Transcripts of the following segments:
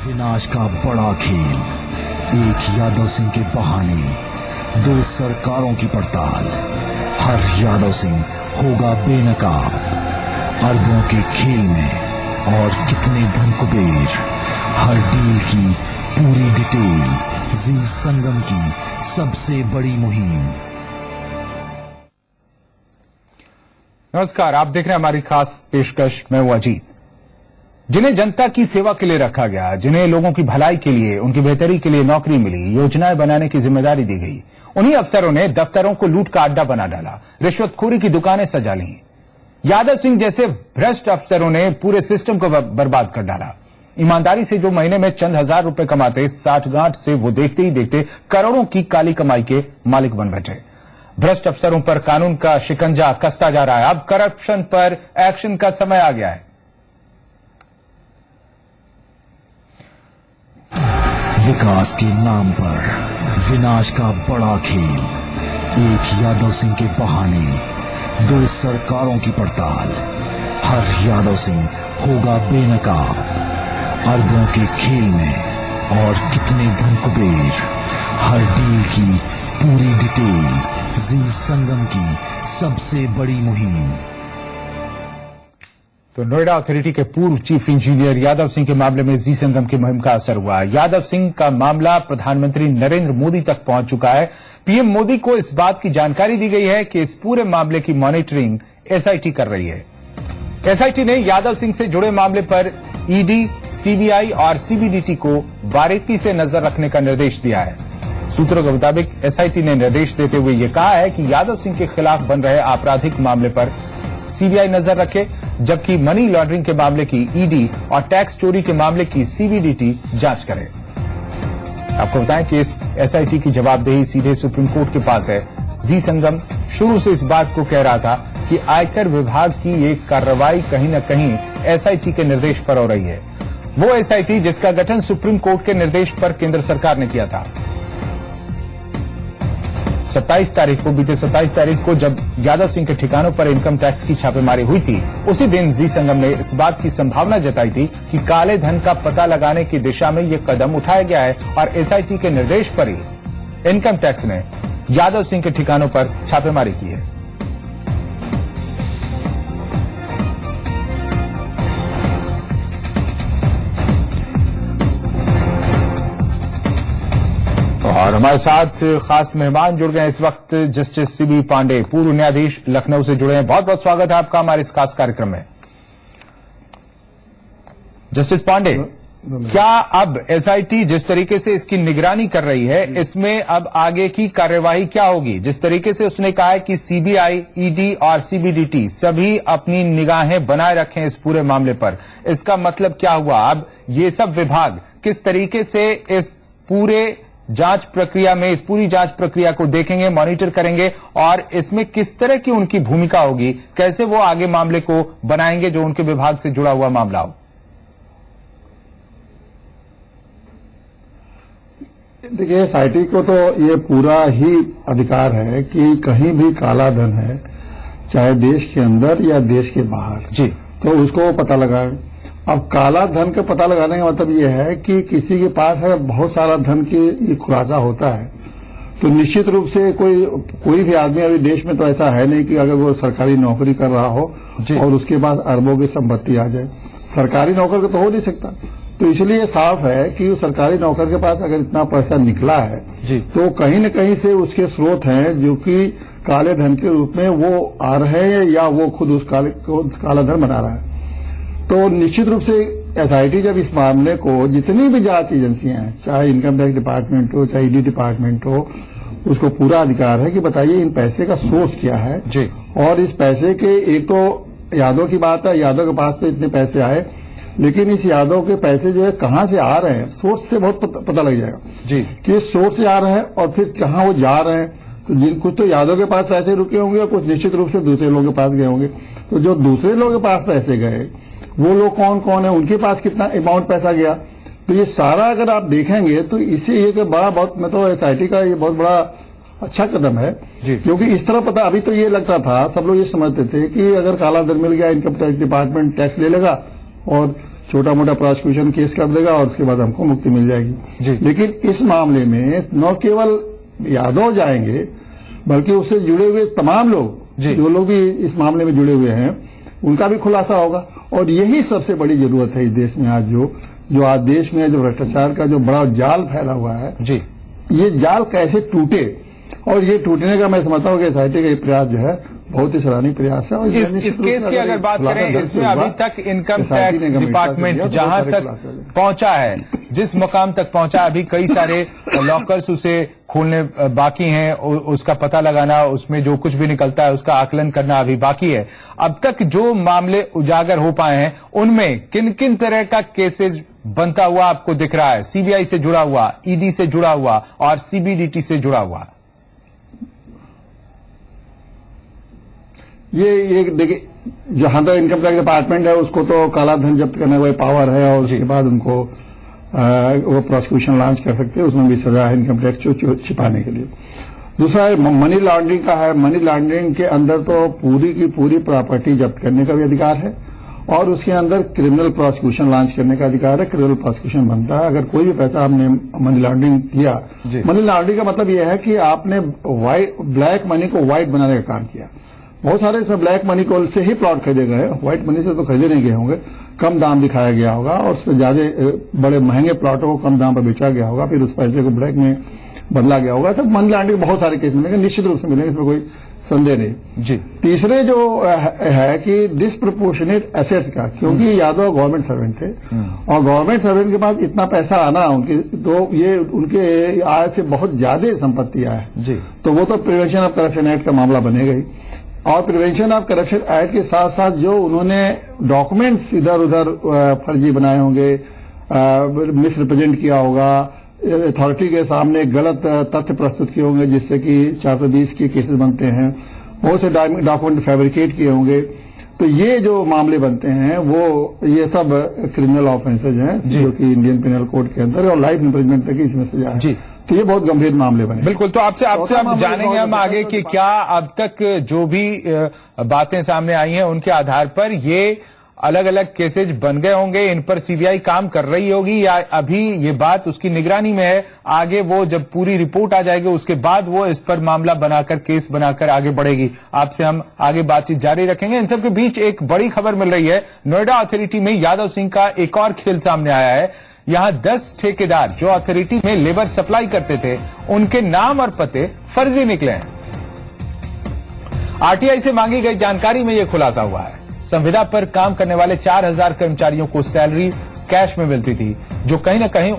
विनाश का बड़ा खेल, एक यादव सिंह के बहाने, दो सरकारों की पड़ताल। हर यादव सिंह होगा बेनकाब, अरबों के खेल में और कितने धन कुबेर। हर डील की पूरी डिटेल, जी संगम की सबसे बड़ी मुहिम। नमस्कार, आप देख रहे हैं हमारी खास पेशकश। मैं हूं अजीत। जिन्हें जनता की सेवा के लिए रखा गया, जिन्हें लोगों की भलाई के लिए, उनकी बेहतरी के लिए नौकरी मिली, योजनाएं बनाने की जिम्मेदारी दी गई, उन्हीं अफसरों ने दफ्तरों को लूट का अड्डा बना डाला, रिश्वतखोरी की दुकानें सजा ली। यादव सिंह जैसे भ्रष्ट अफसरों ने पूरे सिस्टम को बर्बाद कर डाला। ईमानदारी से जो महीने में चंद हजार रुपए कमाते, साठगांठ से वो देखते ही देखते करोड़ों की काली कमाई के मालिक बन बैठे। भ्रष्ट अफसरों पर कानून का शिकंजा कसता जा रहा है। अब करप्शन पर एक्शन का समय आ गया है। विकास के नाम पर विनाश का बड़ा खेल, एक यादव सिंह के बहाने, दो सरकारों की पड़ताल। हर यादव सिंह होगा बेनकाब, अरबों के खेल में और कितने धन कुबेर। हर डील की पूरी डिटेल, जी संगम की सबसे बड़ी मुहिम। तो नोएडा अथॉरिटी के पूर्व चीफ इंजीनियर यादव सिंह के मामले में जी संगम की मुहिम का असर हुआ। यादव सिंह का मामला प्रधानमंत्री नरेंद्र मोदी तक पहुंच चुका है। पीएम मोदी को इस बात की जानकारी दी गई है कि इस पूरे मामले की मॉनिटरिंग एसआईटी कर रही है। एसआईटी ने यादव सिंह से जुड़े मामले पर ईडी, सीबीआई और सीबीडीटी को बारीकी से नजर रखने का निर्देश दिया है। सूत्रों के मुताबिक एसआईटी ने निर्देश देते हुए यह कहा है कि यादव सिंह के खिलाफ बन रहे आपराधिक मामले पर सीबीआई नजर रखे, जबकि मनी लॉन्ड्रिंग के मामले की ईडी और टैक्स चोरी के मामले की सीबीडीटी जांच करे। आपको बताएं कि इस एसआईटी की जवाबदेही सीधे सुप्रीम कोर्ट के पास है। जी संगम शुरू से इस बात को कह रहा था कि आयकर विभाग की ये कार्रवाई कहीं न कहीं एसआईटी के निर्देश पर हो रही है। वो एसआईटी जिसका गठन सुप्रीम कोर्ट के निर्देश पर केंद्र सरकार ने किया था। 27 तारीख को, बीते 27 तारीख को जब यादव सिंह के ठिकानों पर इनकम टैक्स की छापेमारी हुई थी, उसी दिन जी संगम ने इस बात की संभावना जताई थी कि काले धन का पता लगाने की दिशा में यह कदम उठाया गया है और एसआईटी के निर्देश पर ही इनकम टैक्स ने यादव सिंह के ठिकानों पर छापेमारी की है। और हमारे साथ खास मेहमान जुड़ गए इस वक्त, जस्टिस सीबी पांडे, पूर्व न्यायाधीश, लखनऊ से जुड़े हैं। बहुत बहुत स्वागत है आपका हमारे इस खास कार्यक्रम में। जस्टिस पांडे, क्या अब एसआईटी जिस तरीके से इसकी निगरानी कर रही है, इसमें अब आगे की कार्यवाही क्या होगी? जिस तरीके से उसने कहा है कि सीबीआई, ईडी और सीबीडीटी सभी अपनी निगाहें बनाए रखें इस पूरे मामले पर, इसका मतलब क्या हुआ? अब ये सब विभाग किस तरीके से इस पूरे जांच प्रक्रिया में, इस पूरी जांच प्रक्रिया को देखेंगे, मॉनिटर करेंगे और इसमें किस तरह की उनकी भूमिका होगी? कैसे वो आगे मामले को बनाएंगे जो उनके विभाग से जुड़ा हुआ मामला हो? देखिए, एसआईटी को तो ये पूरा ही अधिकार है कि कहीं भी काला धन है, चाहे देश के अंदर या देश के बाहर जी, तो उसको पता लगाए। अब काला धन का पता लगाने का मतलब ये है कि किसी के पास अगर बहुत सारा धन की खुलासा होता है तो निश्चित रूप से कोई भी आदमी अभी देश में तो ऐसा है नहीं कि अगर वो सरकारी नौकरी कर रहा हो और उसके पास अरबों की संपत्ति आ जाए। सरकारी नौकर का तो हो नहीं सकता। तो इसलिए साफ है कि उस सरकारी नौकर के पास अगर इतना पैसा निकला है तो कहीं न कहीं से उसके स्रोत हैं जो कि काले धन के रूप में वो आ रहे हैं या वो खुद उस काला धन बना रहा है। तो निश्चित रूप से एसआईटी जब इस मामले को, जितनी भी जांच एजेंसियां हैं, चाहे इनकम टैक्स डिपार्टमेंट हो, चाहे ईडी डिपार्टमेंट हो, उसको पूरा अधिकार है कि बताइए इन पैसे का सोर्स क्या है जी। और इस पैसे के, एक तो यादव की बात है, यादव के पास तो इतने पैसे आए, लेकिन इस यादव के पैसे जो है कहां से आ रहे हैं, सोर्स से बहुत पता लग जाएगा जी कि सोर्स से आ रहे हैं और फिर कहां वो जा रहे हैं। तो कुछ तो यादव के पास पैसे रुके होंगे और कुछ निश्चित रूप से दूसरे लोगों के पास गए होंगे। तो जो दूसरे लोगों के पास पैसे गए वो लोग कौन कौन है, उनके पास कितना अमाउंट पैसा गया, तो ये सारा अगर आप देखेंगे तो इसे एक बड़ा, बहुत मतलब एसआईटी का ये बहुत बड़ा अच्छा कदम है। क्योंकि इस तरह पता, अभी तो ये लगता था, सब लोग ये समझते थे कि अगर काला धन मिल गया इनकम टैक्स डिपार्टमेंट टैक्स ले लेगा और छोटा मोटा प्रोसिक्यूशन केस कर देगा और उसके बाद हमको मुक्ति मिल जाएगी। जी। लेकिन इस मामले में न केवल यादव जाएंगे बल्कि उससे जुड़े हुए तमाम लोग, जो लोग भी इस मामले में जुड़े हुए हैं, उनका भी खुलासा होगा। और यही सबसे बड़ी जरूरत है इस देश में आज जो आज देश में जो भ्रष्टाचार का जो बड़ा जाल फैला हुआ है, जी, ये जाल कैसे टूटे। और ये टूटने का मैं समझता हूँ कि एसआईटी का ये प्रयास जो है बहुत ही सराहनीय प्रयास है। और इस केस की अगर बात करें, इसमें अभी तक इनकम टैक्स डिपार्टमेंट जहां तक पहुंचा है, जिस मुकाम तक पहुंचा, अभी कई सारे लॉकर्स उसे खोलने बाकी हैं, उसका पता लगाना, उसमें जो कुछ भी निकलता है उसका आकलन करना अभी बाकी है। अब तक जो मामले उजागर हो पाए हैं उनमें किन किन तरह का केसेज बनता हुआ आपको दिख रहा है? सीबीआई से जुड़ा हुआ, ईडी से जुड़ा हुआ और सीबीडीटी से जुड़ा हुआ? ये देखिए, जहां तक इनकम टैक्स डिपार्टमेंट है उसको तो काला धन जब्त करने का पावर है और उसके बाद उनको वो प्रोसिक्यूशन लॉन्च कर सकते हैं, उसमें भी सजा है इनकम टैक्स छिपाने के लिए। दूसरा है मनी लॉन्ड्रिंग का है। मनी लॉन्ड्रिंग के अंदर तो पूरी की पूरी प्रॉपर्टी जब्त करने का भी अधिकार है और उसके अंदर क्रिमिनल प्रोसिक्यूशन लॉन्च करने का अधिकार है। क्रिमिनल प्रोसिक्यूशन बनता है अगर कोई भी पैसा हमने मनी लॉन्ड्रिंग किया। मनी लॉन्ड्रिंग का मतलब यह है कि आपने ब्लैक मनी को व्हाइट बनाने का काम किया। बहुत सारे इसमें ब्लैक मनी को से ही प्लॉट खरीदे गए, व्हाइट मनी से तो खरीदे नहीं गए होंगे। कम दाम दिखाया गया होगा और उसमें ज्यादा बड़े महंगे प्लॉटों को कम दाम पर बेचा गया होगा, फिर उस पैसे को ब्लैक में बदला गया होगा। तो मनी लॉन्ड्रिंग बहुत सारे केस मिलेंगे, निश्चित रूप से मिलेंगे, इसमें कोई संदेह नहीं। जी। तीसरे जो है कि डिसप्रोपोर्शनेट एसेट्स का, क्योंकि यादव गवर्नमेंट सर्वेंट थे और गवर्नमेंट सर्वेंट के पास इतना पैसा आना उनके, तो ये उनके आय से बहुत ज्यादा संपत्ति आय है, तो वो तो प्रिवेंशन ऑफ करप्शन एक्ट का मामला बनेगा ही। और प्रिवेंशन ऑफ करप्शन एक्ट के साथ साथ जो उन्होंने डॉक्यूमेंट्स इधर उधर फर्जी बनाए होंगे, मिसरिप्रेजेंट किया होगा, अथॉरिटी के सामने गलत तथ्य प्रस्तुत किए होंगे जिससे कि 420 के केसेस बनते हैं, बहुत से डॉक्यूमेंट फैब्रिकेट किए होंगे, तो ये जो मामले बनते हैं वो ये सब क्रिमिनल ऑफेंसेज हैं जो कि इंडियन पिनल कोड के अंदर और लाइफ इम्प्रिजमेंट तक इसमें सजा है। तो ये बहुत गंभीर मामले बने। बिल्कुल। तो आपसे हम जानेंगे हम आगे कि क्या अब तक जो भी बातें सामने आई हैं उनके आधार पर ये अलग अलग केसेज बन गए होंगे, इन पर सीबीआई काम कर रही होगी या अभी ये बात उसकी निगरानी में है, आगे वो जब पूरी रिपोर्ट आ जाएगी उसके बाद वो इस पर मामला बनाकर, केस बनाकर आगे बढ़ेगी। आपसे हम आगे बातचीत जारी रखेंगे। इन सब के बीच एक बड़ी खबर मिल रही है, नोएडा अथॉरिटी में यादव सिंह का एक और खेल सामने आया है। यहां 10 ठेकेदार जो अथॉरिटी में लेबर सप्लाई करते थे उनके नाम और पते फर्जी निकले हैं। आरटीआई से मांगी गई जानकारी में यह खुलासा हुआ है। संविदा पर काम करने वाले 4000 कर्मचारियों को सैलरी कैश में मिलती थी, जो कहीं ना कहीं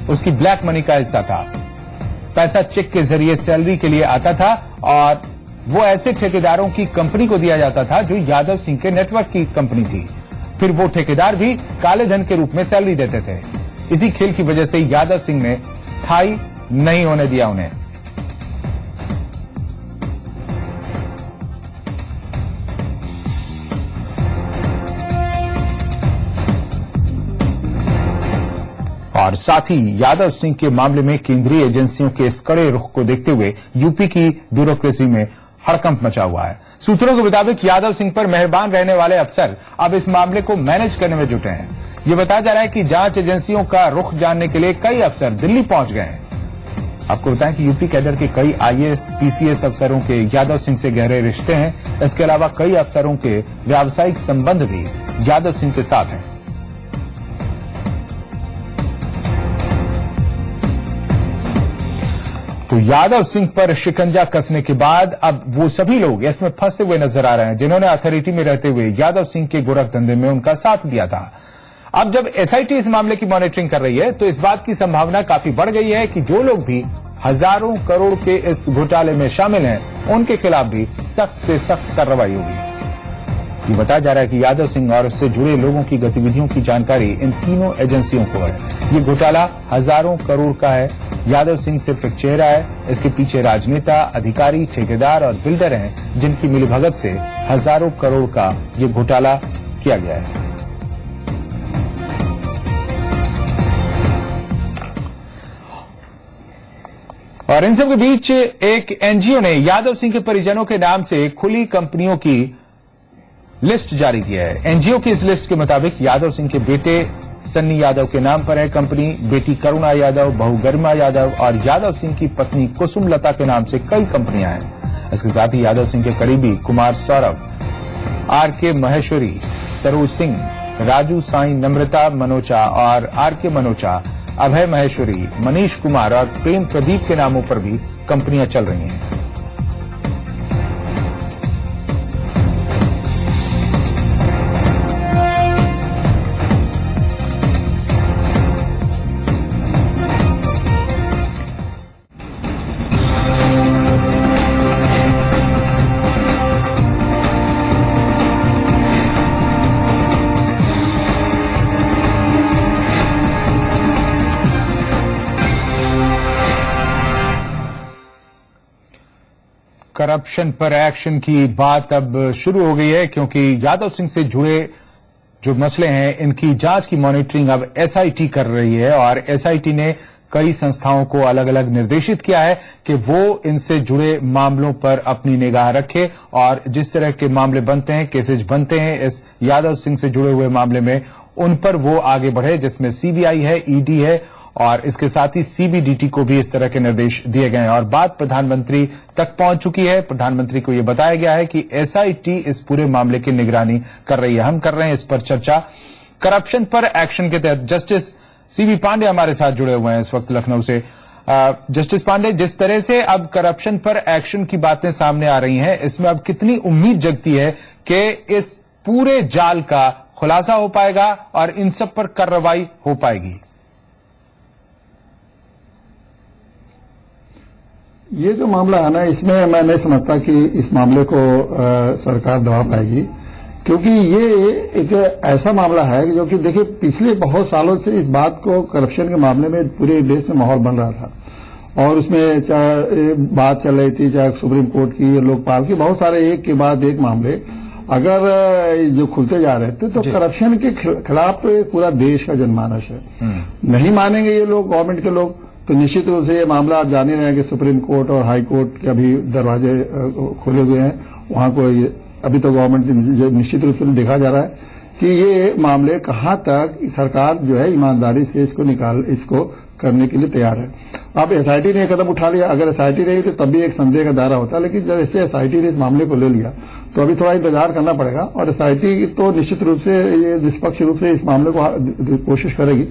उसकी ब्लैक मनी का हिस्सा था। पैसा चेक के जरिए सैलरी के लिए आता था और वो ऐसे ठेकेदारों की कंपनी को दिया जाता था जो यादव सिंह के नेटवर्क की कंपनी थी। फिर वो ठेकेदार भी काले धन के रूप में सैलरी देते थे। इसी खेल की वजह से यादव सिंह ने स्थायी नहीं होने दिया उन्हें। और साथ ही यादव सिंह के मामले में केंद्रीय एजेंसियों के इस कड़े रुख को देखते हुए यूपी की ब्यूरोक्रेसी में हड़कंप मचा हुआ है। सूत्रों के मुताबिक यादव सिंह पर मेहरबान रहने वाले अफसर अब इस मामले को मैनेज करने में जुटे हैं। ये बताया जा रहा है कि जांच एजेंसियों का रुख जानने के लिए कई अफसर दिल्ली पहुंच गए हैं। आपको बताएं कि यूपी कैडर के कई आईएएस, पीसीएस अफसरों के यादव सिंह से गहरे रिश्ते हैं। इसके अलावा कई अफसरों के व्यावसायिक संबंध भी यादव सिंह के साथ हैं। तो यादव सिंह पर शिकंजा कसने के बाद अब वो सभी लोग इसमें फंसते हुए नजर आ रहे हैं जिन्होंने अथॉरिटी में रहते हुए यादव सिंह के गोरख धंधे में उनका साथ दिया था। अब जब एसआईटी इस मामले की मॉनिटरिंग कर रही है तो इस बात की संभावना काफी बढ़ गई है कि जो लोग भी हजारों करोड़ के इस घोटाले में शामिल हैं उनके खिलाफ भी सख्त से सख्त कार्रवाई होगी। ये बताया जा रहा है कि यादव सिंह और उससे जुड़े लोगों की गतिविधियों की जानकारी इन तीनों एजेंसियों को है। ये घोटाला हजारों करोड़ का है। यादव सिंह सिर्फ एक चेहरा है, इसके पीछे राजनेता, अधिकारी, ठेकेदार और बिल्डर हैं जिनकी मिलीभगत से हजारों करोड़ का ये घोटाला किया गया है। और इन सब के बीच एक एनजीओ ने यादव सिंह के परिजनों के नाम से खुली कंपनियों की लिस्ट जारी किया है। एनजीओ की इस लिस्ट के मुताबिक यादव सिंह के बेटे सन्नी यादव के नाम पर है कंपनी, बेटी करुणा यादव, बहू गरिमा यादव और यादव सिंह की पत्नी कुसुम लता के नाम से कई कंपनियां हैं। इसके साथ ही यादव सिंह के करीबी कुमार सौरभ, आर.के. महेश्वरी, सरोज सिंह, राजू साईं, नम्रता मनोचा और आर.के. मनोचा, अभय महेश्वरी, मनीष कुमार और प्रेम प्रदीप के नामों पर भी कंपनियां चल रही हैं। करप्शन पर एक्शन की बात अब शुरू हो गई है, क्योंकि यादव सिंह से जुड़े जो मसले हैं इनकी जांच की मॉनिटरिंग अब एसआईटी कर रही है और एसआईटी ने कई संस्थाओं को अलग अलग निर्देशित किया है कि वो इनसे जुड़े मामलों पर अपनी निगाह रखे और जिस तरह के मामले बनते हैं, केसेज बनते हैं इस यादव सिंह से जुड़े हुए मामले में, उन पर वो आगे बढ़े, जिसमें सीबीआई है, ईडी है और इसके साथ ही सीबीडीटी को भी इस तरह के निर्देश दिए गए हैं। और बात प्रधानमंत्री तक पहुंच चुकी है। प्रधानमंत्री को यह बताया गया है कि एसआईटी इस पूरे मामले की निगरानी कर रही है। हम कर रहे हैं इस पर चर्चा। करप्शन पर एक्शन के तहत जस्टिस सीबी पांडे हमारे साथ जुड़े हुए हैं इस वक्त लखनऊ से। जस्टिस पांडे, जिस तरह से अब करप्शन पर एक्शन की बातें सामने आ रही हैं, इसमें अब कितनी उम्मीद जगती है कि इस पूरे जाल का खुलासा हो पाएगा और इन सब पर कार्रवाई हो पाएगी? ये जो मामला है ना, इसमें मैं नहीं समझता कि इस मामले को सरकार दबा पाएगी, क्योंकि ये एक ऐसा मामला है जो कि देखिए पिछले बहुत सालों से इस बात को, करप्शन के मामले में पूरे देश में माहौल बन रहा था और उसमें चाहे बात चल रही थी, चाहे सुप्रीम कोर्ट की, लोकपाल की, बहुत सारे एक के बाद एक मामले अगर जो खुलते जा रहे थे, तो करप्शन के खिलाफ पूरा देश का जनमानस है। नहीं मानेंगे ये लोग, गवर्नमेंट के लोग, तो निश्चित रूप से ये मामला आप जान ही रहे हैं कि सुप्रीम कोर्ट और हाई कोर्ट के अभी दरवाजे खोले हुए हैं। वहां को अभी तो गवर्नमेंट निश्चित रूप से देखा जा रहा है कि ये मामले कहां तक सरकार जो है ईमानदारी से इसको करने के लिए तैयार है। अब एसआईटी ने कदम उठा लिया, अगर एसआईटी रही तो तब भी एक संदेह का दायरा होता है, लेकिन जब ऐसे एसआईटी ने इस मामले को ले लिया तो अभी थोड़ा इंतजार करना पड़ेगा और एसआईटी तो निश्चित रूप से ये निष्पक्ष रूप से इस मामले को कोशिश करेगी,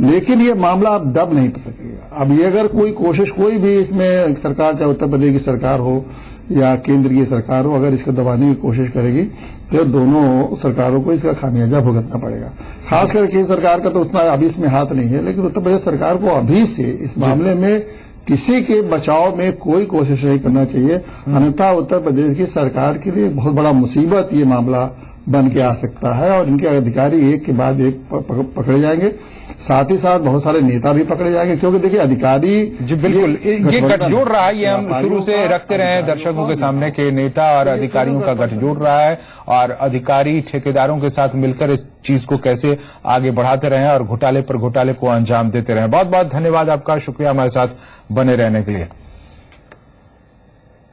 लेकिन ये मामला अब दब नहीं सकेगा। अब ये अगर कोई भी इसमें सरकार, चाहे उत्तर प्रदेश की सरकार हो या केंद्र की सरकार हो, अगर इसको दबाने की कोशिश करेगी तो दोनों सरकारों को इसका खामियाजा भुगतना पड़ेगा। खासकर केंद्र सरकार का तो उतना अभी इसमें हाथ नहीं है, लेकिन उत्तर प्रदेश सरकार को अभी से इस मामले में किसी के बचाव में कोई कोशिश नहीं करना चाहिए, अन्यथा उत्तर प्रदेश की सरकार के लिए बहुत बड़ा मुसीबत ये मामला बन के आ सकता है और इनके अधिकारी एक के बाद एक पकड़े जाएंगे, साथ ही साथ बहुत सारे नेता भी पकड़े जाएंगे, क्योंकि देखिए अधिकारी जी बिल्कुल ये गठजोड़ रहा है। ये हम शुरू से रखते रहे हैं दर्शकों के सामने के नेता और अधिकारियों का गठजोड़ रहा है और अधिकारी ठेकेदारों के साथ मिलकर इस चीज को कैसे आगे बढ़ाते रहे और घोटाले पर घोटाले को अंजाम देते रहे। बहुत बहुत धन्यवाद आपका, शुक्रिया हमारे साथ बने रहने के लिए।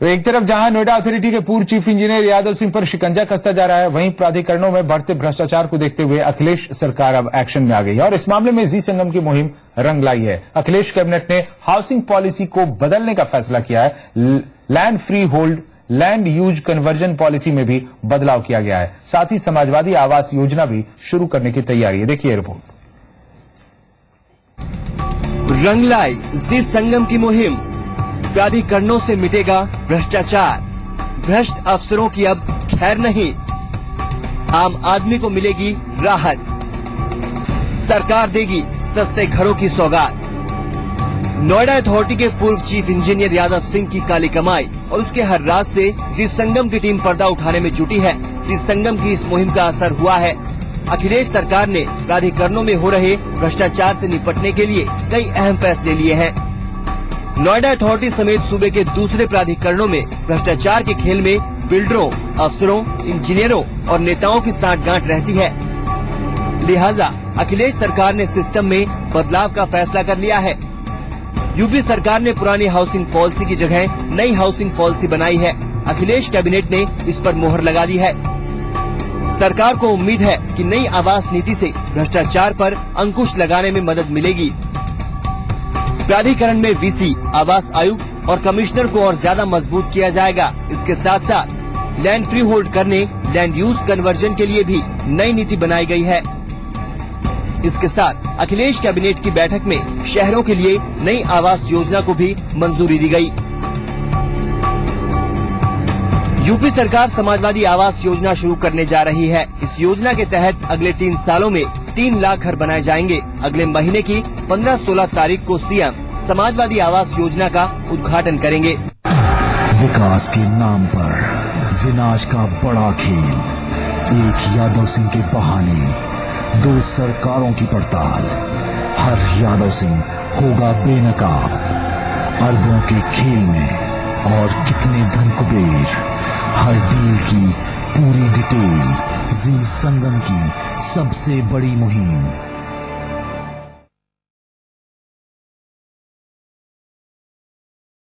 तो एक तरफ जहां नोएडा अथॉरिटी के पूर्व चीफ इंजीनियर यादव सिंह पर शिकंजा कसता जा रहा है, वहीं प्राधिकरणों में बढ़ते भ्रष्टाचार को देखते हुए अखिलेश सरकार अब एक्शन में आ गई है और इस मामले में जी संगम की मुहिम रंग लाई है। अखिलेश कैबिनेट ने हाउसिंग पॉलिसी को बदलने का फैसला किया है। Land free hold, land use conversion policy में भी बदलाव किया गया है। साथ ही समाजवादी आवास योजना भी शुरू करने की तैयारी है। देखिए रिपोर्ट। रंग लाई जी संगम की मुहिम, प्राधिकरणों से मिटेगा भ्रष्टाचार, भ्रष्ट अफसरों की अब खैर नहीं, आम आदमी को मिलेगी राहत, सरकार देगी सस्ते घरों की सौगात। नोएडा अथॉरिटी के पूर्व चीफ इंजीनियर यादव सिंह की काली कमाई और उसके हर रात से जी संगम की टीम पर्दा उठाने में जुटी है। जी संगम की इस मुहिम का असर हुआ है। अखिलेश सरकार ने प्राधिकरणों में हो रहे भ्रष्टाचार से निपटने के लिए कई अहम फैसले लिए हैं। नोएडा अथॉरिटी समेत सूबे के दूसरे प्राधिकरणों में भ्रष्टाचार के खेल में बिल्डरों, अफसरों, इंजीनियरों और नेताओं की सांठगांठ रहती है। लिहाजा अखिलेश सरकार ने सिस्टम में बदलाव का फैसला कर लिया है। यूपी सरकार ने पुरानी हाउसिंग पॉलिसी की जगह नई हाउसिंग पॉलिसी बनाई है। अखिलेश कैबिनेट ने इस पर मोहर लगा दी है। सरकार को उम्मीद है कि नई आवास नीति से भ्रष्टाचार पर अंकुश लगाने में मदद मिलेगी। प्राधिकरण में वीसी, आवास आयुक्त और कमिश्नर को और ज्यादा मजबूत किया जाएगा। इसके साथ साथ लैंड फ्री होल्ड करने, लैंड यूज कन्वर्जन के लिए भी नई नीति बनाई गई है। इसके साथ अखिलेश कैबिनेट की बैठक में शहरों के लिए नई आवास योजना को भी मंजूरी दी गई। यूपी सरकार समाजवादी आवास योजना शुरू करने जा रही है। इस योजना के तहत अगले 3 सालों में 3 लाख घर बनाए जाएंगे। अगले महीने की 15-16 तारीख को सीएम समाजवादी आवास योजना का उद्घाटन करेंगे। विकास के नाम पर विनाश का बड़ा खेल, एक यादव सिंह के बहाने 2 सरकारों की पड़ताल। हर यादव सिंह होगा बेनकाब। अरबों के खेल में और कितने धन कुबेर, हर डील की पूरी डिटेल। जी संगम की सबसे बड़ी मुहिम।